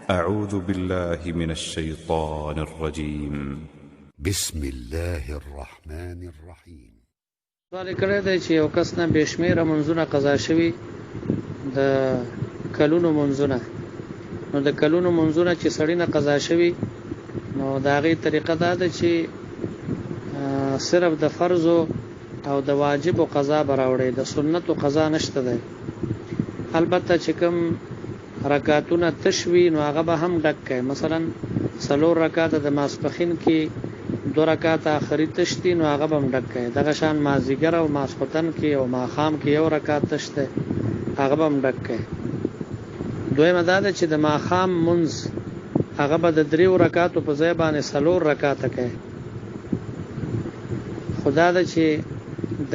أعوذ بالله من الشيطان الرجيم بسم الله الرحمن الرحيم. سوال کړی دی چې یو کس نه بېشمېره منځونه قضا شوي د کلونو منځونه، نو د کلونو منځونه چې سړی نه قضا شوي نو د هغې طریقه دا ده چې صرف د فرضو او د واجبو قضا به راوړی، د سنتو قضا نشته دی. البته چې کوم رکعتونه تش وي نو هغه به هم ډک کړي، مثلا 4 رکعاته د ماسپښین کې 2 رکعاته آخري تش دي نو هغه به هم ډک کړي. دغه شان مازدیګر او ماسخوتن کې او ماښام کې 1 رکعت تش دی هغه به هم ډک کړي. دویمه دا ده چې د ماښام منځ هغه به د 3 رکعاتو په ځای باندې 4 رکعاته کوي. خدا ده چې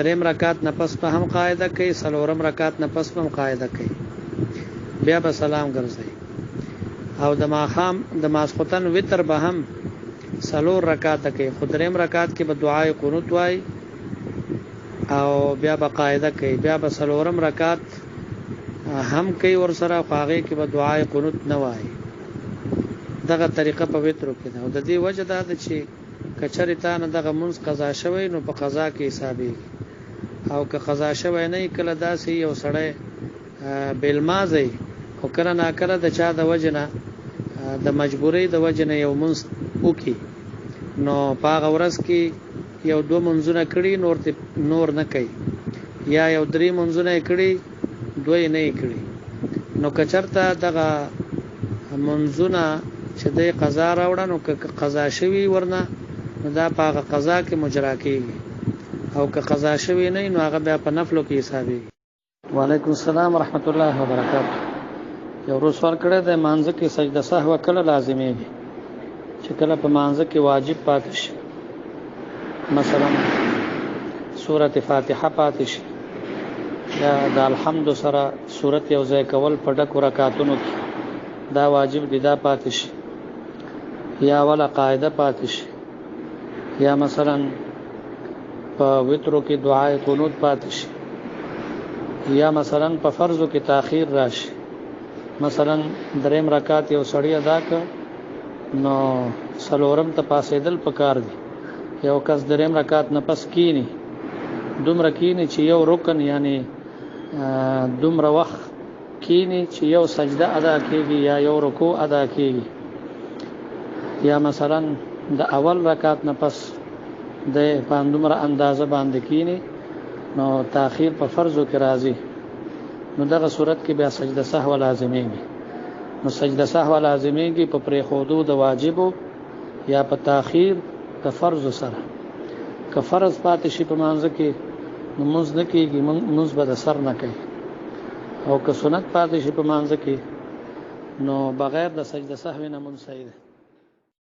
3 رکعات نه پس به هم قاعده کوي، 4 رکعات نه پس به هم قاعده کوي، بیا به سلام ګرځي. او د ماښام د ماسخوتن وتر به هم 4 رکعاته کوي، خو 3 رکعات کې به دعای قنوت وای او بیا به قاعده کوي، بیا به 4 رکعات هم کوي ورسره، خو هغې کې به دعای قنوت نه وای. دغه طریقه په وترو کې ده. او د دې وجه دا ده چې که چېرې تا نه دغه منځ قضا شوی نو په قضا کې حسابېږي، او که قضا شوی نه کله داسې یو سړی بېلمازی خو کله ناکله د چا د وجې نه د مجبورۍ د وجې نه یو منځ وکړي نو په هغه ورځ کې 1-2 منځونه کړي نور نه کوي، یا 1-3 منځونه یې کړي 2 یې نه یې کړي. نو که چېرته دغه منځونه چې دی قضا راوړه نو که قضا شوي ورنه نو دا په هغه قضا کې مجرا کېږي، او که قضا شوي نه نو هغه بیا په نفلو کې حسابېږي. وعلیکم السلام ورحمت الله وبرکاته. یو ورځ سوال کړی دی مانځه کې سجده سهوه کله لازمېږي؟ چې کله په مانځه کې واجب پاتې شي، مثلا سورت فاتحه پاتې شي یا د الحمد سره سورت یو ځای کول په ډکو رکعتونو کې دا واجب دی، دا پاتې شي، یا ولا قاعده پاتې شي، یا مثلا په وترو کې دعای قنوت پاتې شي، یا مثلا په فرضو کې تاخير راشي، مثلا 3 رکعات یو سړی ادا کړ نو 4 ته پاسېدل پکار دي. یو کس 3 رکعات نه پس کینی دومره کینی چې یو رکن یعنی دومره وخت کینی چې یو سجده ادا کیږي یا یو رکوع ادا کیږي، یا مثلا د اول رکعت نه پس د پاندومره اندازه باندې کینی نو تاخير په فرضو کې راځي، نو دغه صورت کې بیا سجده سهو لازمېږي. نو سجده سهو لازمېږي په پرېښودو د واجبو یا په تاخير د فرض سره. که فرض پاتې شي په مانځه کې نو مونځ نه کېږي، مونځ به د سر نه کوي، او که سنت پاتې شي په مانځه کې نو بغیر د سجده سهو نه مونځ صحیح دی.